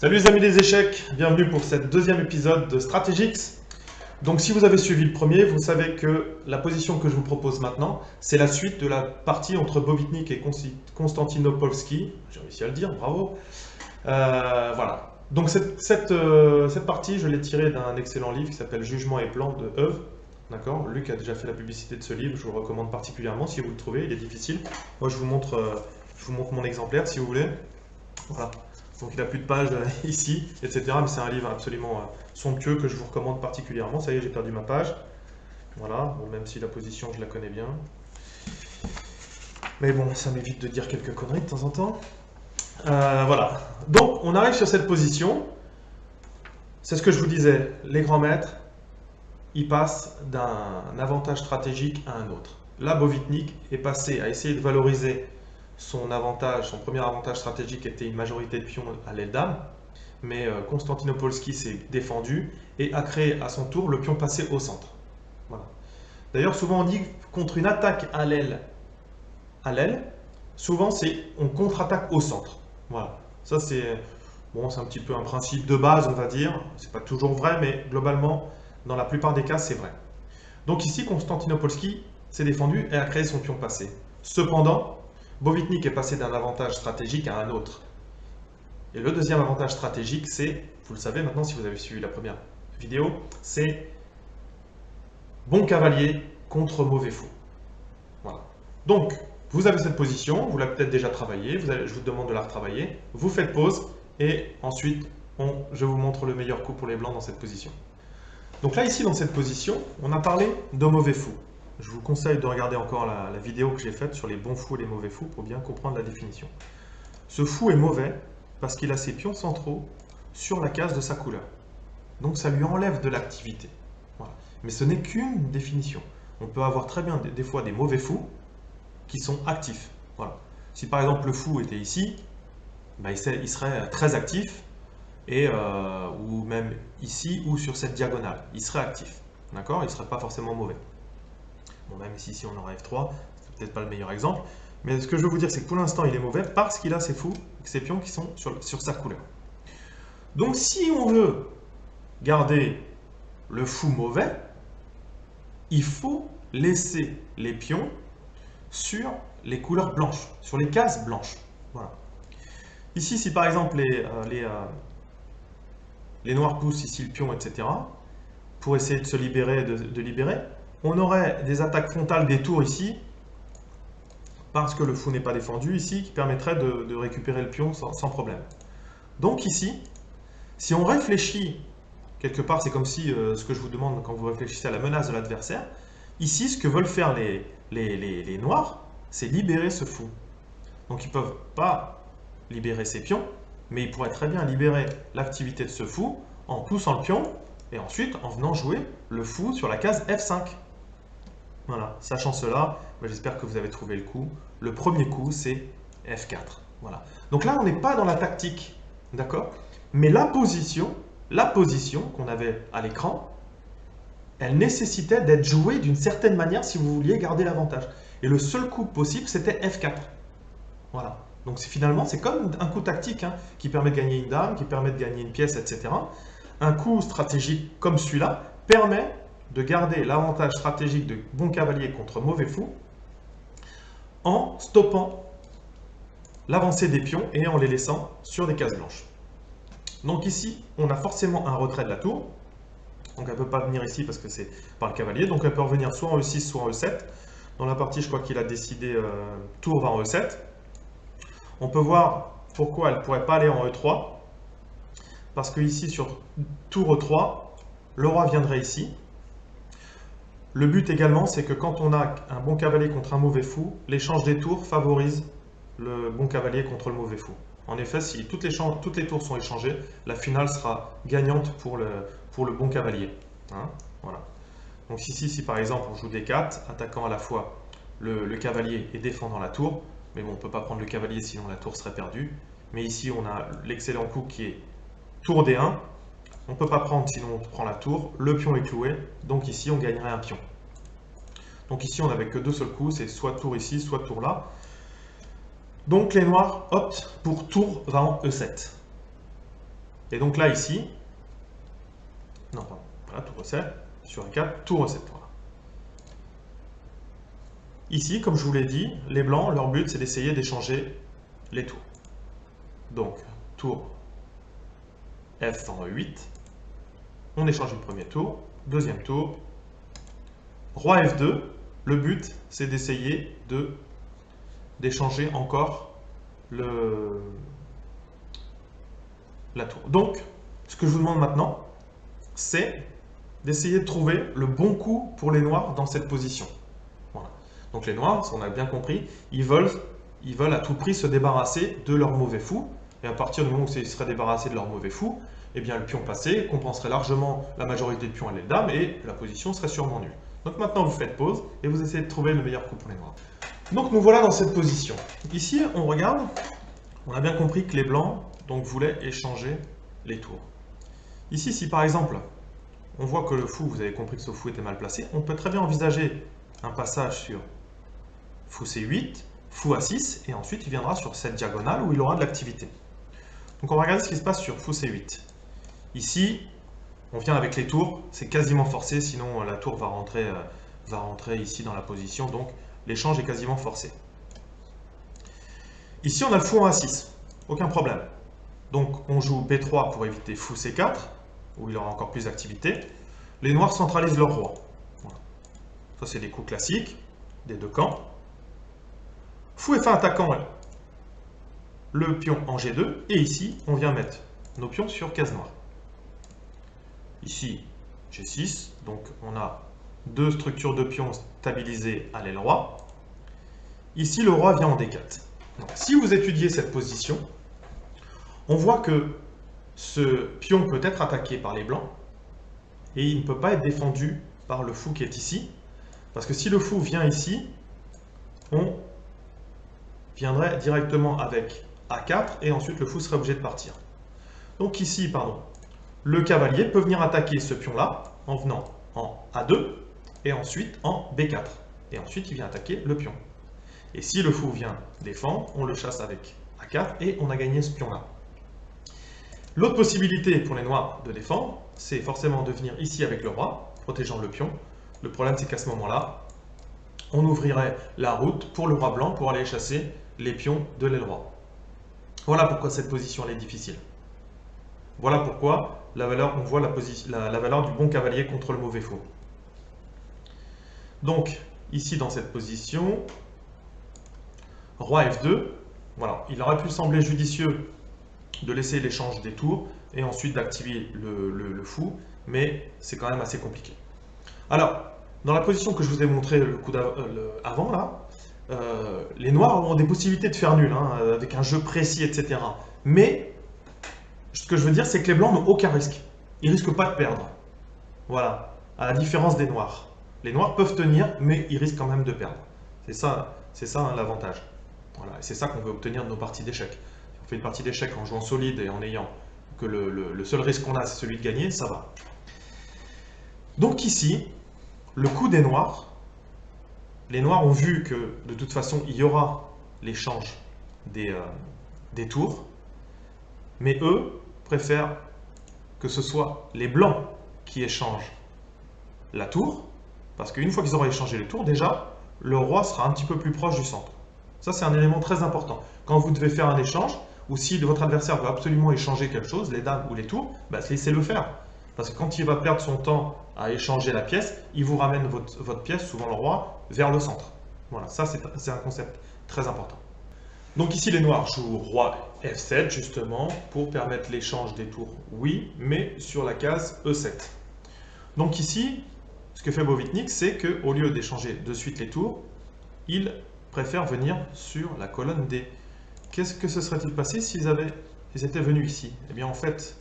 Salut les amis des échecs, bienvenue pour cette deuxième épisode de Strategix. Donc si vous avez suivi le premier, vous savez que la position que je vous propose maintenant, c'est la suite de la partie entre Bobitnik et Konstantinopolski. J'ai réussi à le dire, bravo. Voilà. Donc cette partie, je l'ai tirée d'un excellent livre qui s'appelle Jugement et plan de Heuve. D'accord. Luc a déjà fait la publicité de ce livre, je vous le recommande particulièrement si vous le trouvez, il est difficile. Moi je vous montre mon exemplaire si vous voulez. Voilà. Donc il n'a plus de pages ici, etc. Mais c'est un livre absolument somptueux que je vous recommande particulièrement. Ça y est, j'ai perdu ma page. Voilà, bon, même si la position, je la connais bien. Mais bon, ça m'évite de dire quelques conneries de temps en temps. Voilà. Donc, on arrive sur cette position. C'est ce que je vous disais. Les grands maîtres, ils passent d'un avantage stratégique à un autre. Là, Bovitnik est passé à essayer de valoriser son avantage, son premier avantage stratégique était une majorité de pions à l'aile dame, mais Konstantinopolski s'est défendu et a créé à son tour le pion passé au centre. Voilà. D'ailleurs, souvent on dit contre une attaque à l'aile, souvent c'est on contre-attaque au centre. Voilà. Ça c'est bon, c'est un petit peu un principe de base, on va dire. C'est pas toujours vrai, mais globalement, dans la plupart des cas, c'est vrai. Donc ici, Konstantinopolski s'est défendu et a créé son pion passé. Cependant, Bovitnik est passé d'un avantage stratégique à un autre. Et le deuxième avantage stratégique, c'est, vous le savez maintenant si vous avez suivi la première vidéo, c'est bon cavalier contre mauvais fou. Voilà. Donc, vous avez cette position, vous l'avez peut-être déjà travaillée, je vous demande de la retravailler, vous faites pause, et ensuite, je vous montre le meilleur coup pour les blancs dans cette position. Donc là, ici, dans cette position, on a parlé de mauvais fou. Je vous conseille de regarder encore la vidéo que j'ai faite sur les bons fous et les mauvais fous pour bien comprendre la définition. Ce fou est mauvais parce qu'il a ses pions centraux sur la case de sa couleur. Donc ça lui enlève de l'activité. Voilà. Mais ce n'est qu'une définition. On peut avoir très bien des fois des mauvais fous qui sont actifs. Voilà. Si par exemple le fou était ici, ben, il serait très actif, ou même ici ou sur cette diagonale. Il serait actif. D'accord. Il ne serait pas forcément mauvais. Bon, même ici on aura F3, c'est peut-être pas le meilleur exemple. Mais ce que je veux vous dire, c'est que pour l'instant, il est mauvais parce qu'il a ses fous, ses pions qui sont sur sa couleur. Donc, si on veut garder le fou mauvais, il faut laisser les pions sur les couleurs blanches, sur les cases blanches. Voilà. Ici, si par exemple les noirs poussent ici le pion, etc., pour essayer de se libérer, de libérer, on aurait des attaques frontales des tours ici, parce que le fou n'est pas défendu ici, qui permettrait de récupérer le pion sans problème. Donc ici, si on réfléchit, quelque part c'est comme si, ce que je vous demande quand vous réfléchissez à la menace de l'adversaire, ici ce que veulent faire les noirs, c'est libérer ce fou. Donc ils ne peuvent pas libérer ces pions, mais ils pourraient très bien libérer l'activité de ce fou en poussant le pion, et ensuite en venant jouer le fou sur la case F5. Voilà, sachant cela, j'espère que vous avez trouvé le coup. Le premier coup, c'est F4. Voilà. Donc là, on n'est pas dans la tactique, d'accord? Mais la position qu'on avait à l'écran, elle nécessitait d'être jouée d'une certaine manière si vous vouliez garder l'avantage. Et le seul coup possible, c'était F4. Voilà. Donc finalement, c'est comme un coup tactique qui permet de gagner une dame, qui permet de gagner une pièce, etc. Un coup stratégique comme celui-là permet de garder l'avantage stratégique de bon cavalier contre mauvais fou en stoppant l'avancée des pions et en les laissant sur des cases blanches. Donc ici, on a forcément un retrait de la tour. Donc elle ne peut pas venir ici parce que c'est par le cavalier. Donc elle peut revenir soit en E6, soit en E7. Dans la partie, je crois qu'il a décidé tour va en E7. On peut voir pourquoi elle ne pourrait pas aller en E3. Parce que ici, sur tour E3, le roi viendrait ici. Le but également, c'est que quand on a un bon cavalier contre un mauvais fou, l'échange des tours favorise le bon cavalier contre le mauvais fou. En effet, si toutes les tours sont échangées, la finale sera gagnante pour le bon cavalier. Voilà. Donc ici, si par exemple on joue D4, attaquant à la fois le cavalier et défendant la tour, mais bon, on ne peut pas prendre le cavalier sinon la tour serait perdue. Mais ici, on a l'excellent coup qui est tour D1. On ne peut pas prendre sinon on prend la tour, le pion est cloué, donc ici on gagnerait un pion. Donc ici on n'avait que deux seuls coups, c'est soit tour ici, soit tour là. Donc les noirs optent pour tour va en E7. Et donc là, ici, non, pardon, voilà, tour E7, sur E4, tour E7. Voilà. Ici, comme je vous l'ai dit, les blancs, leur but, c'est d'essayer d'échanger les tours. Donc, tour F en E8, on échange le premier tour, deuxième tour, roi F2, le but, c'est d'essayer d'échanger encore la tour. Donc, ce que je vous demande maintenant, c'est d'essayer de trouver le bon coup pour les noirs dans cette position. Voilà. Donc les noirs, on a bien compris, ils veulent à tout prix se débarrasser de leur mauvais fou. Et à partir du moment où ils seraient débarrassés de leur mauvais fou, eh bien le pion passé compenserait largement la majorité de pions et les dames et la position serait sûrement nulle. Donc maintenant vous faites pause et vous essayez de trouver le meilleur coup pour les noirs. Donc nous voilà dans cette position. Ici on regarde, on a bien compris que les blancs donc, voulaient échanger les tours. Ici si par exemple on voit que le fou, vous avez compris que ce fou était mal placé, on peut très bien envisager un passage sur fou C8, fou A6, et ensuite il viendra sur cette diagonale où il aura de l'activité. Donc on va regarder ce qui se passe sur fou C8. Ici, on vient avec les tours, c'est quasiment forcé, sinon la tour va rentrer ici dans la position, donc l'échange est quasiment forcé. Ici on a le fou en A6, aucun problème. Donc on joue B3 pour éviter fou C4, où il aura encore plus d'activité. Les noirs centralisent leur roi. Voilà. Ça c'est des coups classiques, des deux camps. Fou F1 attaquant, le pion en G2, et ici, on vient mettre nos pions sur case noire. Ici, G6, donc on a deux structures de pions stabilisées à l'aile roi. Ici, le roi vient en D4. Donc, si vous étudiez cette position, on voit que ce pion peut être attaqué par les blancs, et il ne peut pas être défendu par le fou qui est ici, parce que si le fou vient ici, on viendrait directement avec A4 et ensuite le fou serait obligé de partir. Donc ici, pardon, le cavalier peut venir attaquer ce pion-là en venant en A2 et ensuite en B4. Et ensuite, il vient attaquer le pion. Et si le fou vient défendre, on le chasse avec A4 et on a gagné ce pion-là. L'autre possibilité pour les noirs de défendre, c'est forcément de venir ici avec le roi, protégeant le pion. Le problème, c'est qu'à ce moment-là, on ouvrirait la route pour le roi blanc pour aller chasser les pions de l'aile roi. Voilà pourquoi cette position elle est difficile. Voilà pourquoi on voit la valeur du bon cavalier contre le mauvais fou. Donc, ici dans cette position, roi F2, voilà, il aurait pu sembler judicieux de laisser l'échange des tours et ensuite d'activer le fou, mais c'est quand même assez compliqué. Alors, dans la position que je vous ai montré le coup avant, là, les noirs ont des possibilités de faire nul, hein, avec un jeu précis, etc. Mais, ce que je veux dire, c'est que les blancs n'ont aucun risque. Ils ne risquent pas de perdre. Voilà, à la différence des noirs. Les noirs peuvent tenir, mais ils risquent quand même de perdre. C'est ça hein, l'avantage. Voilà, c'est ça qu'on veut obtenir de nos parties d'échecs. Si on fait une partie d'échecs en jouant solide et en ayant que le seul risque qu'on a, c'est celui de gagner, ça va. Donc ici, le coup des noirs, les noirs ont vu que de toute façon, il y aura l'échange des tours, mais eux préfèrent que ce soit les blancs qui échangent la tour, parce qu'une fois qu'ils auront échangé les tours, déjà, le roi sera un petit peu plus proche du centre. Ça, c'est un élément très important. Quand vous devez faire un échange, ou si votre adversaire veut absolument échanger quelque chose, les dames ou les tours, bah, laissez-le faire. Parce que quand il va perdre son temps à échanger la pièce, il vous ramène votre pièce, souvent le roi, vers le centre. Voilà, ça c'est un concept très important. Donc ici les noirs jouent roi F7 justement pour permettre l'échange des tours, oui, mais sur la case E7. Donc ici, ce que fait Bovitnik, c'est qu'au lieu d'échanger de suite les tours, il préfère venir sur la colonne D. Qu'est-ce que se serait-il passé s'ils étaient venus ici? Eh bien en fait,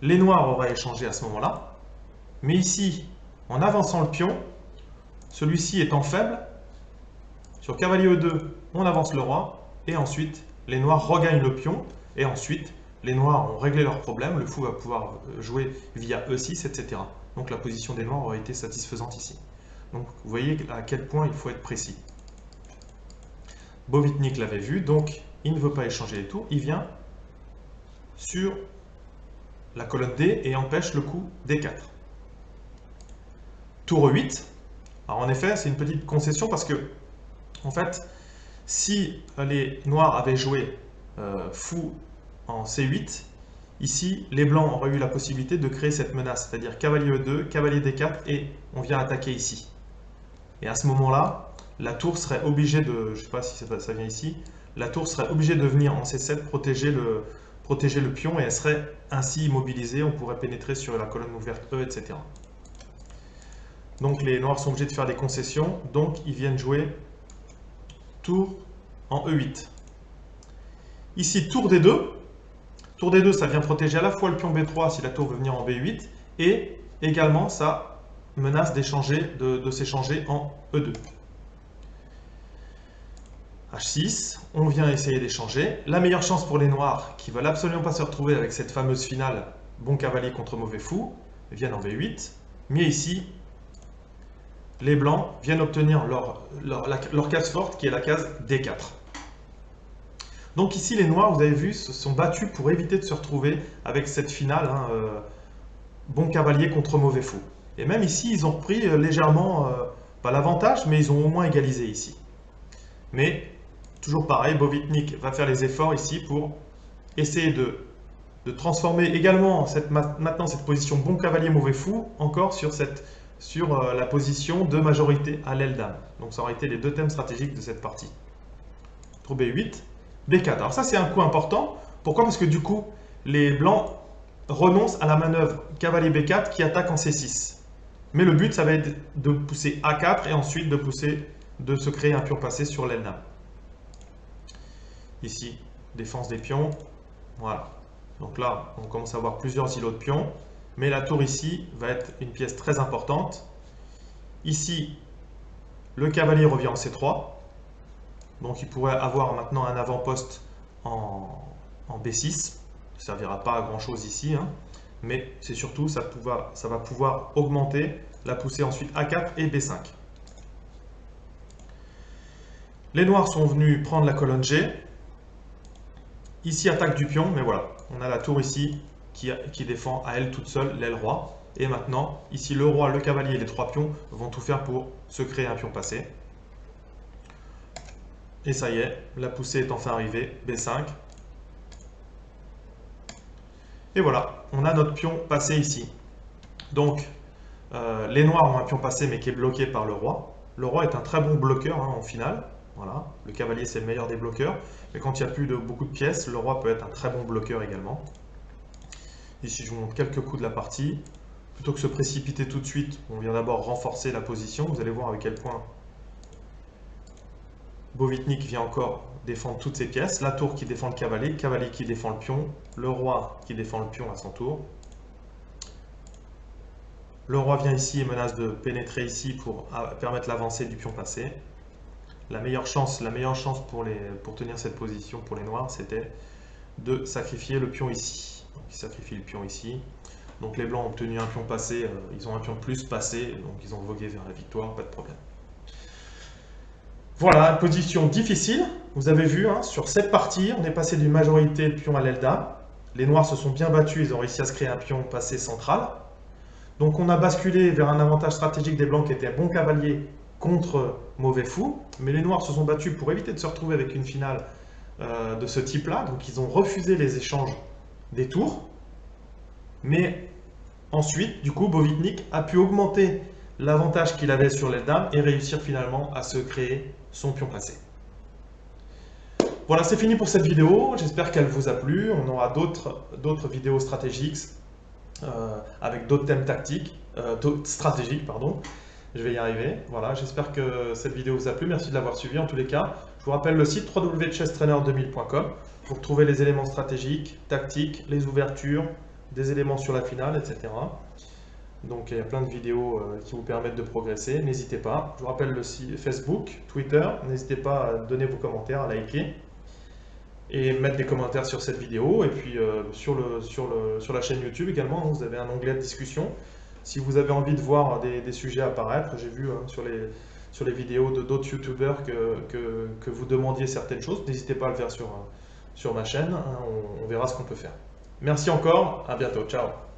les noirs auraient échangé à ce moment-là, mais ici, en avançant le pion, celui-ci étant faible, sur cavalier E2, on avance le roi, et ensuite, les noirs regagnent le pion, et ensuite, les noirs ont réglé leur problème, le fou va pouvoir jouer via E6, etc. Donc la position des noirs aurait été satisfaisante ici. Donc vous voyez à quel point il faut être précis. Bovitnik l'avait vu, donc il ne veut pas échanger les tours, il vient sur la colonne D et empêche le coup D4. Tour 8. Alors en effet, c'est une petite concession parce que, en fait, si les noirs avaient joué fou en C8, ici, les blancs auraient eu la possibilité de créer cette menace, c'est-à-dire cavalier E2, cavalier D4, et on vient attaquer ici. Et à ce moment-là, la tour serait obligée de, je ne sais pas si ça vient ici, la tour serait obligée de venir en C7 protéger le pion, et elle serait ainsi immobilisée, on pourrait pénétrer sur la colonne ouverte E, etc. Donc les noirs sont obligés de faire des concessions, donc ils viennent jouer tour en E8. Ici, tour D2. Tour D2, ça vient protéger à la fois le pion B3 si la tour veut venir en B8, et également ça menace d'échanger, de s'échanger en E2. H6, on vient essayer d'échanger. La meilleure chance pour les noirs, qui ne veulent absolument pas se retrouver avec cette fameuse finale bon cavalier contre mauvais fou, viennent en V8. Mais ici, les blancs viennent obtenir leur case forte, qui est la case D4. Donc ici, les noirs, vous avez vu, se sont battus pour éviter de se retrouver avec cette finale, bon cavalier contre mauvais fou. Et même ici, ils ont repris légèrement, pas l'avantage, mais ils ont au moins égalisé ici. Mais, toujours pareil, Bovitnik va faire les efforts ici pour essayer de transformer également maintenant cette position bon cavalier mauvais fou encore sur la position de majorité à l'aile dame. Donc ça aurait été les deux thèmes stratégiques de cette partie. Tour B8, B4. Alors ça c'est un coup important. Pourquoi? Parce que du coup, les blancs renoncent à la manœuvre cavalier B4 qui attaque en C6. Mais le but, ça va être de pousser A4 et ensuite de se créer un pion passé sur l'aile dame. Ici, défense des pions. Voilà. Donc là, on commence à avoir plusieurs îlots de pions. Mais la tour ici va être une pièce très importante. Ici, le cavalier revient en C3. Donc il pourrait avoir maintenant un avant-poste en B6. Ça ne servira pas à grand chose ici. Mais c'est surtout, ça va pouvoir augmenter la poussée ensuite A4 et B5. Les noirs sont venus prendre la colonne G. Ici, attaque du pion, mais voilà. On a la tour ici qui défend à elle toute seule l'aile roi. Et maintenant, ici, le roi, le cavalier et les trois pions vont tout faire pour se créer un pion passé. Et ça y est, la poussée est enfin arrivée, B5. Et voilà, on a notre pion passé ici. Donc, les noirs ont un pion passé, mais qui est bloqué par le roi. Le roi est un très bon bloqueur en finale. Voilà, le cavalier c'est le meilleur des bloqueurs. Mais quand il n'y a plus beaucoup de pièces, le roi peut être un très bon bloqueur également. Ici, je vous montre quelques coups de la partie. Plutôt que se précipiter tout de suite, on vient d'abord renforcer la position. Vous allez voir à quel point Bovitnik vient encore défendre toutes ses pièces. La tour qui défend le cavalier qui défend le pion, le roi qui défend le pion à son tour. Le roi vient ici et menace de pénétrer ici pour permettre l'avancée du pion passé. La meilleure chance pour tenir cette position pour les noirs, c'était de sacrifier le pion ici. Donc, ils sacrifient le pion ici. Donc les blancs ont obtenu un pion passé, ils ont un pion de plus passé, donc ils ont vogué vers la victoire, pas de problème. Voilà, une position difficile. Vous avez vu, sur cette partie, on est passé d'une majorité de pions à l'aile dame. Les noirs se sont bien battus, ils ont réussi à se créer un pion passé central. Donc on a basculé vers un avantage stratégique des blancs qui était bon cavalier contre mauvais fou. Mais les noirs se sont battus pour éviter de se retrouver avec une finale de ce type-là. Donc ils ont refusé les échanges des tours. Mais ensuite, du coup, Bovitnik a pu augmenter l'avantage qu'il avait sur l'aile dame et réussir finalement à se créer son pion passé. Voilà, c'est fini pour cette vidéo. J'espère qu'elle vous a plu. On aura d'autres vidéos stratégiques avec d'autres thèmes stratégiques, pardon. Je vais y arriver. Voilà, j'espère que cette vidéo vous a plu. Merci de l'avoir suivi en tous les cas. Je vous rappelle le site www.chesstrainer2000.com pour trouver les éléments stratégiques, tactiques, les ouvertures, des éléments sur la finale, etc. Donc il y a plein de vidéos qui vous permettent de progresser. N'hésitez pas. Je vous rappelle le site Facebook, Twitter. N'hésitez pas à donner vos commentaires, à liker et mettre des commentaires sur cette vidéo. Et puis sur la chaîne YouTube également, vous avez un onglet de discussion. Si vous avez envie de voir des sujets apparaître, j'ai vu sur les vidéos d'autres youtubeurs que vous demandiez certaines choses. N'hésitez pas à le faire sur ma chaîne, on verra ce qu'on peut faire. Merci encore, à bientôt, ciao.